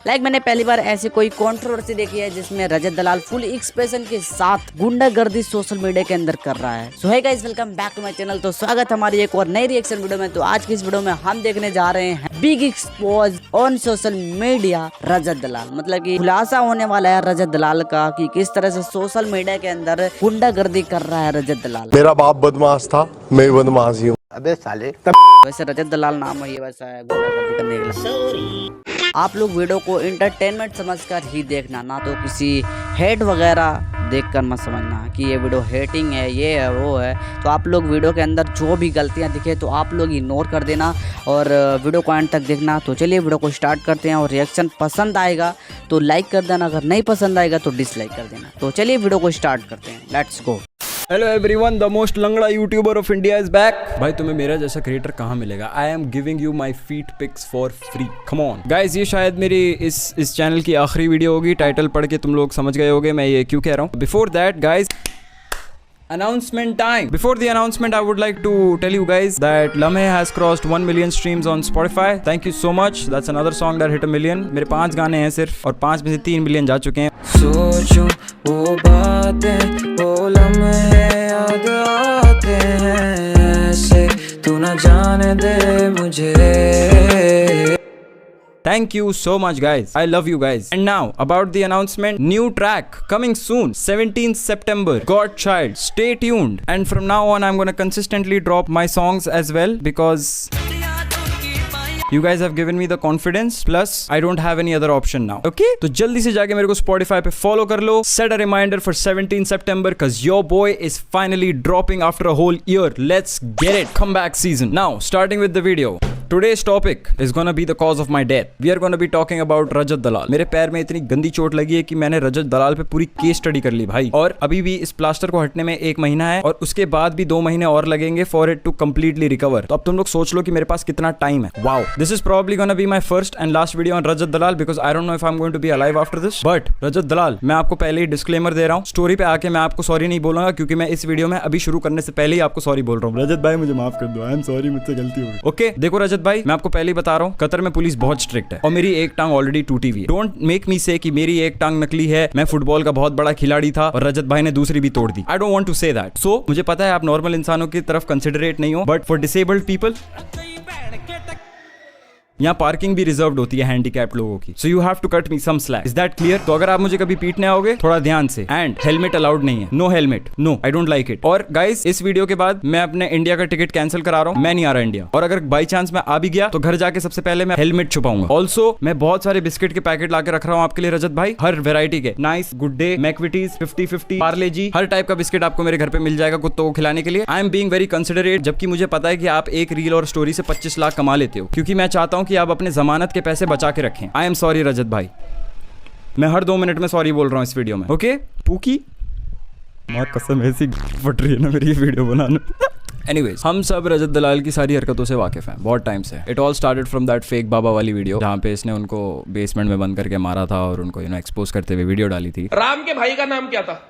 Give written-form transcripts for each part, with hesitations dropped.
मैंने पहली बार ऐसी कोई कंट्रोवर्सी देखी है जिसमें रजत दलाल फुल एक्सप्रेशन के साथ गुंडागर्दी सोशल मीडिया के अंदर कर रहा है। So hey guys, welcome back to my channel. तो स्वागत हमारी एक और नई रिएक्शन वीडियो में। तो आज की इस वीडियो में हम देखने जा रहे हैं big expose on social media Rajat Dalal. मतलब कि खुलासा होने वाला है रजत दलाल का कि किस तरह से सोशल मीडिया के अंदर गुंडागर्दी कर रहा है रजत दलाल। मेरा बाप बदमाश था, मैं बदमाश ही हूँ। अबे साले वैसे रजत दलाल नाम है ये, वैसा है गुंडागर्दी करने के लिए। आप लोग वीडियो को एंटरटेनमेंट समझकर ही देखना, ना तो किसी हेट वगैरह देखकर मत समझना कि ये वीडियो हेटिंग है, ये है, वो है। तो आप लोग वीडियो के अंदर जो भी गलतियां दिखे तो आप लोग इग्नोर कर देना और वीडियो को एंड तक देखना। तो चलिए वीडियो को स्टार्ट करते हैं। और रिएक्शन पसंद आएगा तो लाइक कर देना, अगर नहीं पसंद आएगा तो डिसलाइक कर देना। तो चलिए वीडियो को स्टार्ट करते हैं, let's go. Hello everyone, the most लंगड़ा YouTuber of India is back. भाई तुम्हें मेरा जैसा क्रिएटर कहाँ मिलेगा? I am giving you my feet pics for free, come on guys. ये शायद मेरी इस चैनल की आखिरी वीडियो होगी। टाइटल पढ़ के तुम लोग समझ गए होगे मैं ये क्यों कह रहा हूँ। Before that guys, announcement time. Before the announcement, I would like to tell you guys that Lamhe has crossed 1 million streams on Spotify. Thank you so much. That's another song that hit a million. मेरे 5 गाने हैं सिर्फ और 5 में से 3 million जा चुके हैं। सोचूं वो बातें, वो लम्हे याद आते हैं ऐसे, तू ना जाने दे मुझे। Thank you so much guys, I love you guys. And now about the announcement, new track coming soon, 17th September, Godchild, stay tuned. And from now on I'm gonna consistently drop my songs as well because you guys have given me the confidence, plus I don't have any other option now. Okay, तो जल्दी से जाके मेरे को Spotify पे follow कर लो, set a reminder for 17th September cause your boy is finally dropping after a whole year. Let's get it, comeback season. Now starting with the video. Today's topic is gonna be the cause of my death. We are gonna be talking about रजत दलाल। मेरे पैर में इतनी गंदी चोट लगी है कि मैंने रजत दलाल पे पूरी केस स्टडी कर ली भाई, और अभी भी इस प्लास्टर को हटने में 1 महीना है और उसके बाद भी 2 महीने और लगेंगे for it to completely recover. तो अब तुम लोग सोच लो कि मेरे पास कितना टाइम है। Wow, this is probably gonna be my first and last video on Rajat Dalal because I don't know if I am going to be alive after this. But Rajat Dalal, मैं आपको पहले ही डिस्क्लेमर दे रहा हूँ, स्टोरी पे आके मैं आपको सॉरी नहीं बोलूंगा क्योंकि मैं इस वीडियो में अभी शुरू करने से पहले ही आपको सॉरी बोल रहा हूँ। रजत भाई मुझे माफ कर दो, आई एम सॉरी, मुझसे गलती हो गई। ओके देखो रजत भाई, मैं आपको पहले बता रहा हूँ, कतर में पुलिस बहुत स्ट्रिक्ट है और मेरी एक टांग ऑलरेडी टूटी हुई है। डोंट मेक मी से कि मेरी एक टांग नकली है, मैं फुटबॉल का बहुत बड़ा खिलाड़ी था और रजत भाई ने दूसरी भी तोड़ दी। I don't want to say that. So मुझे पता है आप नॉर्मल इंसानों की तरफ कंसिडरेट नहीं हो, बट फॉर डिसेबल्ड पीपल यहाँ पार्किंग भी रिजर्व्ड होती है हैंडीकैप लोगों की। So you have to cut me some slack, is that clear? तो अगर आप मुझे कभी पीटने आओगे थोड़ा ध्यान से, एंड हेलमेट अलाउड नहीं है, no helmet, no, I don't like it. और गाइस, इस वीडियो के बाद मैं अपने इंडिया का टिकट कैंसिल करा रहा हूँ, मैं नहीं आ रहा इंडिया। और अगर बाई चांस मैं आ भी गया तो घर जाके सबसे पहले मैं हेलमेट छुपाऊंगा। ऑल्सो मैं बहुत सारे बिस्किट के पैकेट लाके रख रहा हूँ आपके लिए रजत भाई, हर वेरायटी के, नाइस, गुड डे, मैकविटीज, 50-50, पार्ले जी, हर टाइप का बिस्किट आपको मेरे घर पे मिल जाएगा कुत्तों को खिलाने के लिए। I am being very considerate, जबकि मुझे पता है कि आप एक रील और स्टोरी से 25 लाख कमा लेते हो, क्योंकि मैं चाहता हूँ कि आप अपने जमानत के पैसे बचा के रखें। आई एम सॉरी रजत भाई, मैं हर 2 मिनट में सॉरी बोल रहा हूँ इस वीडियो में। ओके पूकी, मां कसम ऐसी फट रही है ना मेरी वीडियो बनाने। Anyways, हम सब रजत दलाल की सारी हरकतों से वाकिफ हैं बहुत टाइम से। It all started from that fake बाबा वाली वीडियो जहाँ पे इसने उनको बेसमेंट में बंद करके मारा था और उनको एक्सपोज करते हुए वीडियो डाली थी। राम के भाई का नाम क्या था?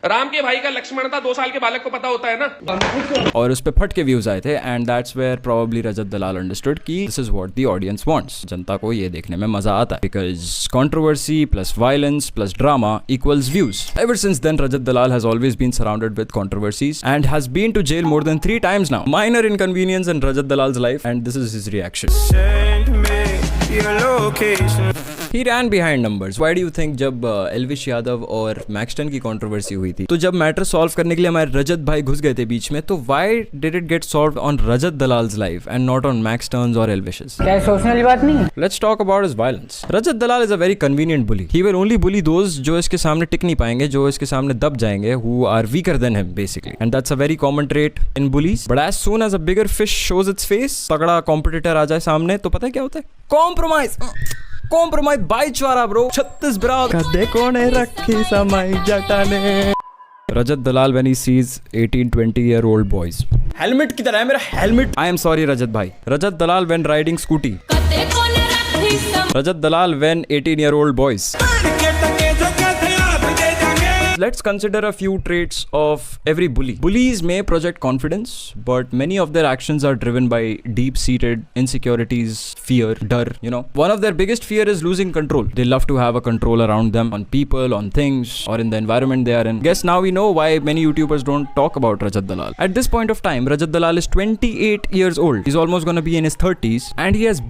राम के भाई का लक्ष्मण था, 2 साल के बालक को पता होता है ना। और उस पे फट के व्यूज आए थे and that's where probably Rajat Dalal understood कि this is what the audience wants. जनता को ये देखने में मजा आता है because controversy plus violence plus drama equals views. Ever since then Rajat Dalal has always been surrounded with controversies and has been to jail more than 3 times now. Minor inconvenience in Rajat Dalal's life and this is his reaction. Send me your location. He ran behind numbers. Why do you think जब एल्विश यादव और Maxton की controversy हुई थी, तो जब matter solve करने के लिए हमारे रजत भाई घुस गए थे बीच में, तो why did it get solved on Rajat Dalal's life and not on Maxtern's और एल्विशेस? क्या सोचने वाली बात नहीं है? Let's talk about his violence. Rajat Dalal is a very convenient bully. He will only bully those जो इसके सामने टिक नहीं पाएंगे, जो इसके सामने दब जाएंगे, who are weaker than him basically. And that's a very common trait in bullies. But as soon as a bigger fish shows its face, तगड़ा कॉम्पिटिटर आ जाए सामने, तो पता है क्या होता है? कॉम्प्रोमाइज। कॉम्प्रोमाइज भाईचारा ब्रो। 36 ब्राद कदे कोने रखी समाई जटाने। रजत दलाल when he sees 18-20 year old boys. Helmet किधर है मेरा हेलमेट? I am sorry रजत भाई। रजत दलाल when riding scooty. Rajat Dalal when 18 year old boys. let's consider a few traits of every bully. Bullies may project confidence, but many of their actions are driven by deep-seated insecurities, fear, dar. You know, one of their biggest fear is losing control. They love to have a control around them, on people, on things, or in the environment they are in. Guess now we know why many YouTubers don't talk about Rajat Dalal. At this point of time, Rajat Dalal is 28 years old. He's almost gonna be in his 30s, and he has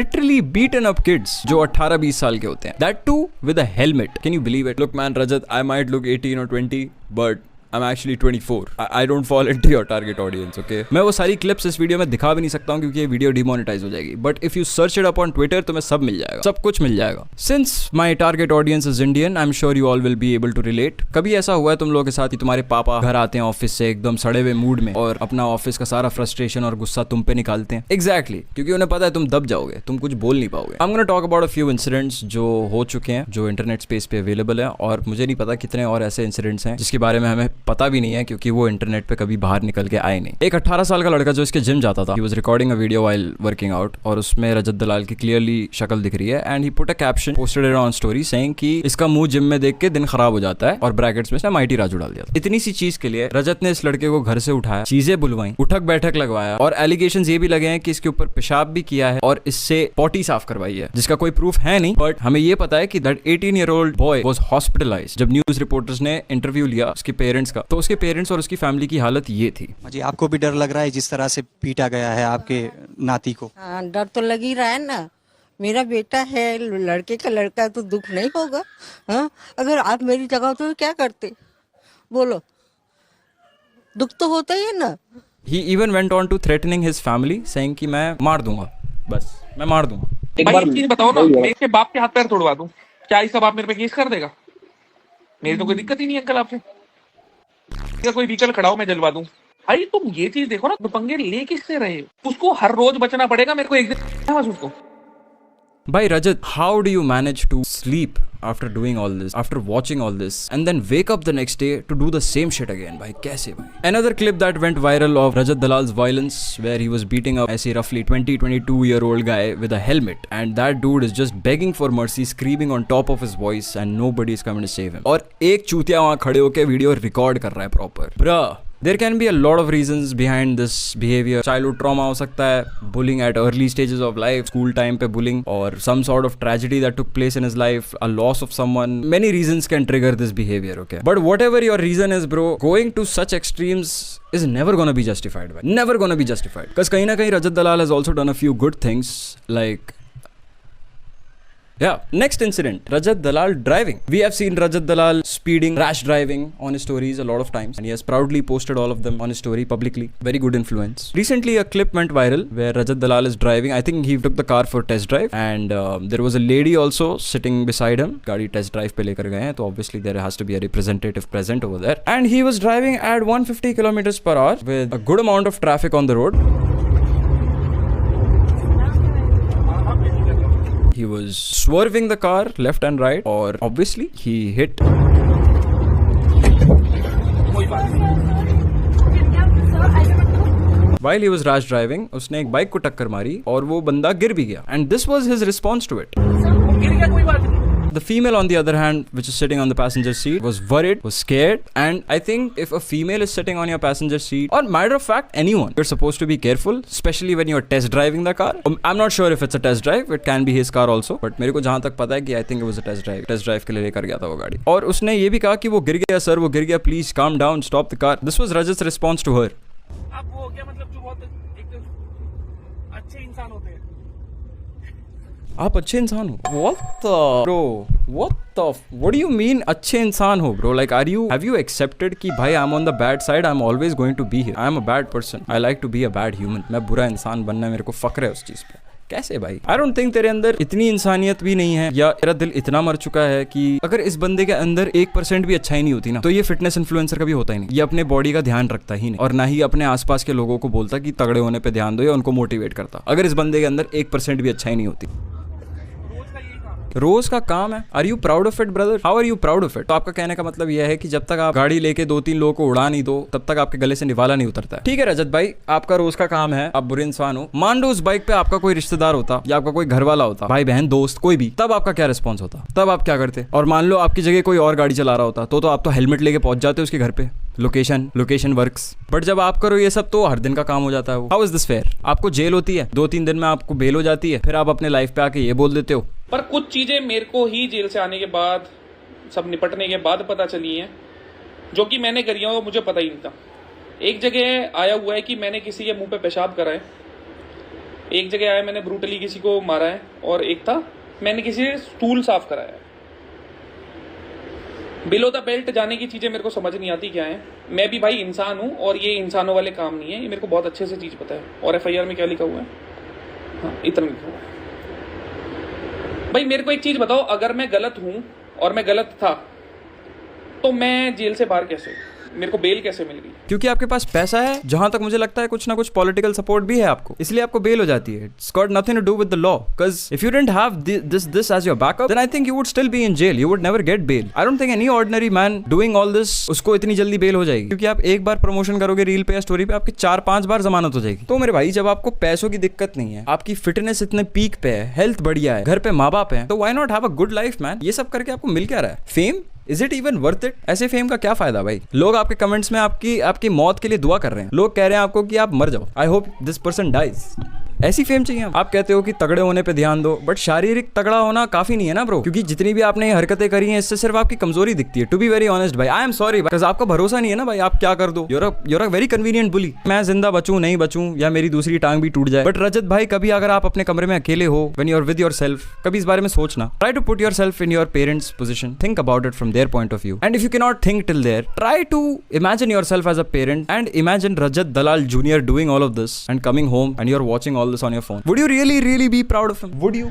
literally beaten up kids जो 18-20 साल के होते हैं. That too with a helmet. Can you believe it? Look man, Rajat, I might look 18 or 20, but I'm actually 24. I don't fall into your target audience, okay? मैं वो सारी clips इस video में दिखा भी नहीं सकता हूँ क्योंकि ये वीडियो डिमोनेटाइज हो जाएगी. But if you search it up on Twitter, तुम्हें सब मिल जाएगा, सब कुछ मिल जाएगा. Since my target audience is Indian, I'm sure you all will be able to relate. कभी ऐसा हुआ है तुम लोगों के साथ कि तुम्हारे पापा घर आते हैं ऑफिस से एकदम सड़े हुए मूड में और अपना ऑफिस का सारा फ्रस्ट्रेशन और गुस्सा तुम पे निकालते हैं? Exactly, क्योंकि उन्हें पता है तुम दब जाओगे, तुम कुछ बोल नहीं पाओगे. I'm gonna talk about a few incidents जो हो चुके हैं, जो इंटरनेट स्पेस पे अवेलेबल है, और मुझे नहीं पता कितने और ऐसे इंसिडेंट्स हैं जिसके बारे में हमें पता भी नहीं है कि वो इंटरनेट पे कभी बाहर निकल के आए नहीं. एक 18 साल का लड़का जो इसके जिम जाता था, he was recording a video while working out, और उसमें रजत दलाल की क्लियरली शक्ल दिख रही है, and he put a caption, posted it on story saying कि इसका मुंह जिम में देख के दिन खराब हो जाता है, और ब्रैकेट्स में इसने माइटी राजू डाल दिया था. इतनी सी चीज के लिए रजत ने इस लड़के को घर से उठाया, चीजें बुलवाई, उठक बैठक लगवाया, और एलिगेशंस ये भी लगे हैं कि इसके ऊपर पेशाब भी किया है और इससे पॉटी साफ करवाई है, जिसका कोई प्रूफ है नहीं. बट हमें ये पता है कि that 18-year-old boy was hospitalized. जब न्यूज रिपोर्टर्स ने इंटरव्यू लिया उसके पेरेंट्स का, तो उसके पेरेंट्स और उसकी फैमिली की हालत ये थी. जी, आपको भी डर लग रहा है जिस तरह से पीटा गया है आपके नाती को? हाँ, डर तो लग ही रहा है ना. मेरा बेटा है, लड़के का लड़का है, तो दुख नहीं होगा? हाँ, अगर आप मेरी जगह होते तो क्या करते? बोलो, दुख तो होता ही है ना. He even went on to threatening his family, saying कि मैं मार दूंगा, बस मैं मार दूंगा. भाई एक चीज बताओ ना, मैं इसके बाप के हाथ पैर तोड़वा दूं, क्या इसका बाप मेरे पे केस कर देगा? मेरी तो कोई दिक्कत ही नहीं अंकल आपसे. कोई व्हीकल खड़ा हो मैं जलवा दूं. भाई तुम ये चीज देखो ना, पंगे ले किससे रहे? उसको हर रोज बचना पड़ेगा, मेरे को एक दिन बस उसको. Bhai Rajat, how do you manage to sleep after doing all this, after watching all this, and then wake up the next day to do the same shit again? Bhai, kaise bhai? Another clip that went viral of Rajat Dalal's violence, where he was beating up a roughly 22-year-old guy with a helmet, and that dude is just begging for mercy, screaming on top of his voice, and nobody is coming to save him. और एक चूतिया वहाँ खड़े होके video record कर रहा है proper. Bruh, there can be a lot of reasons behind this behavior. Childhood trauma हो सकता है, bullying at early stages of life, school time पे bullying, or some sort of tragedy that took place in his life, a loss of someone. Many reasons can trigger this behavior, okay? But whatever your reason is, bro, going to such extremes is never gonna be justified. Never gonna be justified. Because कहीं ना कहीं Rajat Dalal has also done a few good things, like yeah. Next incident, Rajat Dalal driving. We have seen Rajat Dalal speeding, rash driving on his stories a lot of times, and he has proudly posted all of them on his story publicly. Very good influence. Recently a clip went viral where Rajat Dalal is driving. I think he took the car for test drive, and there was a lady also sitting beside him. गाड़ी test drive पे लेकर गए हैं, तो obviously there has to be a representative present over there. And he was driving at 150 kilometers per hour with a good amount of traffic on the road. He was swerving the car left and right, or obviously he hit. While he was rash driving, उसने एक bike को टक्कर मारी और वो बंदा गिर भी गया. And this was his response to it. The female, on the other hand, which is sitting on the passenger seat, was worried, was scared, and I think if a female is sitting on your passenger seat, or matter of fact, anyone, you're supposed to be careful, especially when you're test driving the car. I'm not sure if it's a test drive, it can be his car also, but मेरे को जहाँ तक पता है कि I think it was a test drive के लिए लेकर गया था वो गाड़ी. और उसने ये भी कहा कि वो गिर गया सर, वो गिर गया, please calm down, stop the car. This was Rajat's response to her. आप वो क्या मतलब जो बहुत एक अच्छे इंसान होते हैं. आप अच्छे इंसान हो? What the bro? What do you mean अच्छे इंसान हो bro? Like have you accepted कि भाई I'm on the bad side, I'm always going to be here. I'm a bad person. I like to be a bad human. मैं बुरा इंसान बनना मेरे को फक्र है उस चीज़ पे. कैसे भाई? I don't think तेरे अंदर इतनी इंसानियत भी नहीं है, या तेरा दिल इतना मर चुका है कि अगर इस बंदे के अंदर 1% भी अच्छाई नहीं होती ना, तो ये फिटनेस इन्फ्लुएंसर कभी होता ही नहीं. ये अपने बॉडी का ध्यान रखता ही नहीं, और ना ही अपने आसपास के लोगों को बोलता कि तगड़े होने पे ध्यान दो या उनको मोटिवेट करता. अगर इस बंदे के अंदर 1% भी अच्छाई नहीं होती. रोज का काम है। Are you proud of it brother? How are you proud of it? तो आपका कहने का मतलब यह है कि जब तक आप गाड़ी लेके 2-3 लोगों को उड़ा नहीं दो तब तक आपके गले से निवाला नहीं उतरता है। ठीक है रजत भाई, आपका रोज का काम है, आप बुरे इंसान हो। मान लो उस बाइक पे आपका कोई रिश्तेदार होता या आपका कोई घर वाला होता, भाई बहन दोस्त कोई भी, तब आपका क्या रिस्पॉन्स होता? तब आप क्या करते? और मान लो आपकी जगह कोई और गाड़ी चला रहा होता तो आप तो हेलमेट लेके पहुंच जाते उसके घर पे, लोकेशन वर्क्स। बट जब आप करो ये सब तो हर दिन का काम हो जाता है वो। How is this fair? आपको जेल होती है, 2-3 दिन में आपको बेल हो जाती है, फिर आप अपने लाइफ पे आके ये बोल देते हो। पर कुछ चीजें मेरे को ही जेल से आने के बाद, सब निपटने के बाद पता चली हैं, जो कि मैंने करी हैं वो मुझे पता ही नहीं था। एक जगह आया हुआ है कि मैंने किसी के मुंह पे पेशाब करा है, एक जगह आया मैंने ब्रूटली किसी को मारा है, और एक था मैंने किसी से स्टूल साफ कराया है। बिलो द बेल्ट जाने की चीजें मेरे को समझ नहीं आती क्या है। मैं भी भाई इंसान हूं और ये इंसानों वाले काम नहीं है, ये मेरे को बहुत अच्छे से चीज पता है। और FIR में क्या लिखा हुआ है? हाँ, इतना लिखा हुआ है। भाई मेरे को एक चीज बताओ, अगर मैं गलत हूं और मैं गलत था तो मैं जेल से बाहर कैसे, मेरे को बेल कैसे मिल गई? क्योंकि आपके पास पैसा है, जहां तक मुझे लगता है कुछ ना कुछ पॉलिटिकल सपोर्ट भी है आपको, इसलिए आपको बेल हो जाती है। It's got nothing to do with the law, because if you didn't have this as your backup then I think you would still be in jail, you would never get bail. I don't think any ordinary man doing all this उसको इतनी जल्दी bell हो जाएगी, क्योंकि आप एक बार promotion करोगे reel पे या स्टोरी पे, आपकी 4-5 बार जमानत हो जाएगी। तो मेरे भाई जब आपको पैसों की दिक्कत नहीं है, आपकी फिटनेस इतने पीक पे है, हेल्थ बढ़िया है, घर पे माँ बाप है, तो why not have a good life man? ये सब करके आपको मिल क्या रहा है? Fame? Is it even worth it? ऐसे फेम का क्या फायदा भाई? लोग आपके कमेंट्स में आपकी मौत के लिए दुआ कर रहे हैं, लोग कह रहे हैं आपको कि आप मर जाओ, I hope this person dies. ऐसी फेम चाहिए? आप कहते हो कि तगड़े होने पे ध्यान दो, बट शारीरिक तगड़ा होना काफी नहीं है ना ब्रो, क्योंकि जितनी भी आपने हरकतें करी हैं इससे सिर्फ आपकी कमजोरी दिखती है। टू बी वेरी ऑनेस्ट भाई, आई एम सॉरी, बिकॉज़ आपका भरोसा नहीं है ना भाई, आप क्या कर दो। यूर अ वेरी कन्वीनियंट बुली। मैं जिंदा बचूं नहीं बचूं या मेरी दूसरी टांग भी टूट जाए, बट रजत भाई कभी अगर आप अपने कमरे में अकेले हो, when you are with yourself, कभी इस बारे में सोचना। Try to put yourself in your parents position, think about it from their point of view, and if you can not think till there, try to imagine yourself as a parent and imagine Rajat Dalal Jr. doing all of this and coming home and you're watching all this on your phone. Would you really be proud of him? Would you?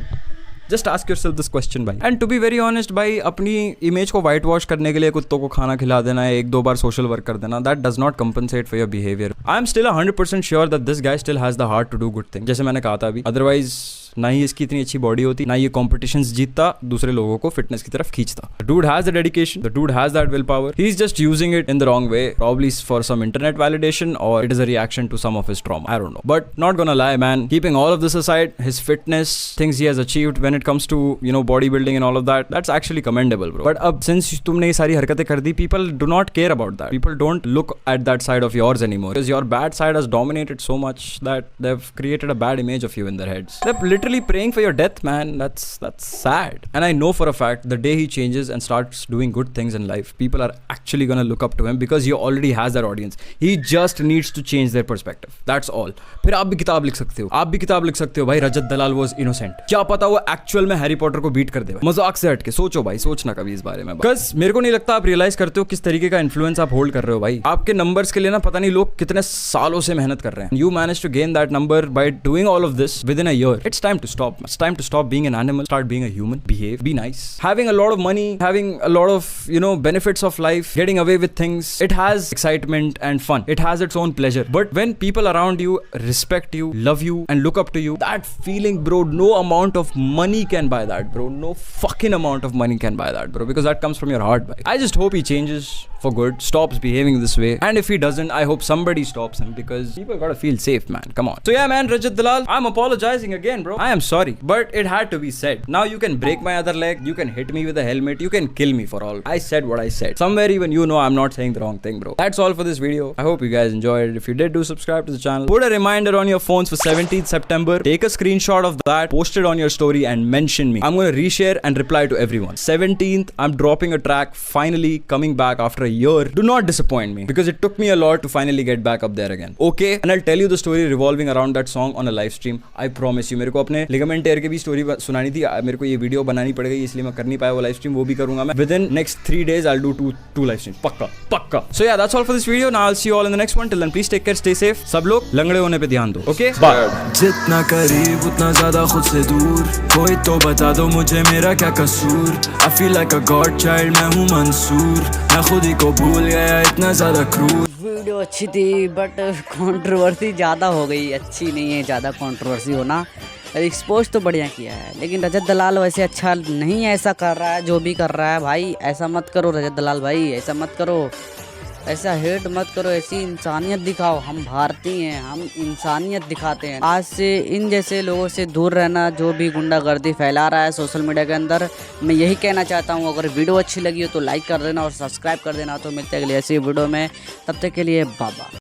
Just ask yourself this question भाई. And to be very honest भाई, अपनी image को white wash करने के लिए कुत्तों को खाना खिला देना है, 1-2 बार सोशल वर्क कर देना, that does not compensate for your behavior. I am still 100% sure that this guy still has the heart to do good things. जैसे मैंने कहा था अभी, otherwise ना ही इसकी इतनी अच्छी बॉडी होती, ना ये कॉम्पिटिशंस जीतता, दूसरे लोगों को फिटनेस की तरफ खींचता. The dude has the dedication, the dude has that willpower. He's just using it in the wrong way, probably for some internet validation or it is a reaction to some of his trauma. I don't know. But not gonna lie man, keeping all of this aside, his fitness, things he has achieved when it comes to, you know, bodybuilding and all of that, that's actually commendable bro. But अब since तुमने ये सारी हरकतें कर दी, people do not care about that. People don't look at that side of yours anymore, because your bad side has dominated so much that they've created a bad image of you in their heads. They're literally praying for your death man. That's sad. And I know for a fact the day he changes and starts doing good things in life, people are actually gonna look up to him because he already has that audience. He just needs to change their perspective. That's all. फिर आप भी किताब लिख सकते हो, आप भी किताब लिख सकते हो भाई, रजत दलाल was innocent. क्या पता वो एक्चुअल में हैरी पॉटर को बीट कर दे। मजाक से हट के सोचो भाई, सोचना कभी इस बारे में, बिकॉज मेरे को नहीं लगता आप रियलाइज करते हो किस तरीके का इन्फ्लुएंस आप होल्ड कर रहे हो भाई। आपके नंबर्स के लिए ना पता नहीं लोग कितने सालों से मेहनत कर रहे हैं. You managed to gain that number by doing all of this within a year. It's time to stop. It's time to stop being an animal, start being a human, behave, be nice. Having a lot of money, having a lot of, you know, benefits of life, getting away with things, it has excitement and fun. It has its own pleasure. But when people around you respect you, love you, and look up to you, that feeling, bro, no amount of money can buy that, bro. No fucking amount of money can buy that, bro. Because that comes from your heart, bhai. I just hope he changes for good, stops behaving this way. And if he doesn't, I hope somebody stops him, because people gotta feel safe, man. Come on. So yeah, man, Rajat Dalal, I'm apologizing again, bro. I am sorry, but it had to be said. Now you can break my other leg, you can hit me with a helmet, you can kill me for all. I said what I said. Somewhere even you know I'm not saying the wrong thing, bro. That's all for this video. I hope you guys enjoyed it. If you did, do subscribe to the channel. Put a reminder on your phones for 17th September. Take a screenshot of that, post it on your story and mention me. I'm gonna reshare and reply to everyone. 17th, I'm dropping a track, finally coming back after a year. Do not disappoint me, because it took me a lot to finally get back up there again. Okay? And I'll tell you the story revolving around that song on a live stream. I promise you. मेरे को अपने ligament tear की भी story सुनानी थी, मेरे को ये वीडियो बनानी पड़ गई, इसलिए मैं कर नहीं पाया वो लाइव स्ट्रीम. वो भी करूंगा मैं within next 3 days. I'll do two live streams. पक्का. So yeah, that's all for this video. Now I'll see you all in the next one. Till then, please take care, stay safe. सब लोग लंगड़े होने पे ध्यान दो. Okay? Bye. जितना करीब उतना ज्यादा खुद से दूर, कोई तो बता दो मुझे मेरा क्या कसूर. I feel like a god child, मैं हूँ मंसूर, मैं खुद ही को भूल गया इतना ज्यादा क्रूर. वीडियो अच्छी थी बट कंट्रोवर्सी ज़्यादा हो गई. अच्छी नहीं है ज़्यादा कंट्रोवर्सी होना. एक्सपोज तो बढ़िया किया है, लेकिन रजत दलाल वैसे अच्छा नहीं ऐसा कर रहा है जो भी कर रहा है भाई। ऐसा मत करो रजत दलाल भाई, ऐसा मत करो, ऐसा हेट मत करो, ऐसी इंसानियत दिखाओ। हम भारतीय हैं, हम इंसानियत दिखाते हैं। आज से इन जैसे लोगों से दूर रहना जो भी गुंडागर्दी फैला रहा है सोशल मीडिया के अंदर। मैं यही कहना चाहता हूँ, अगर वीडियो अच्छी लगी हो तो लाइक कर देना और सब्सक्राइब कर देना। तो मिलते हैं अगली ऐसी वीडियो में, तब तक के लिए बाय बाय।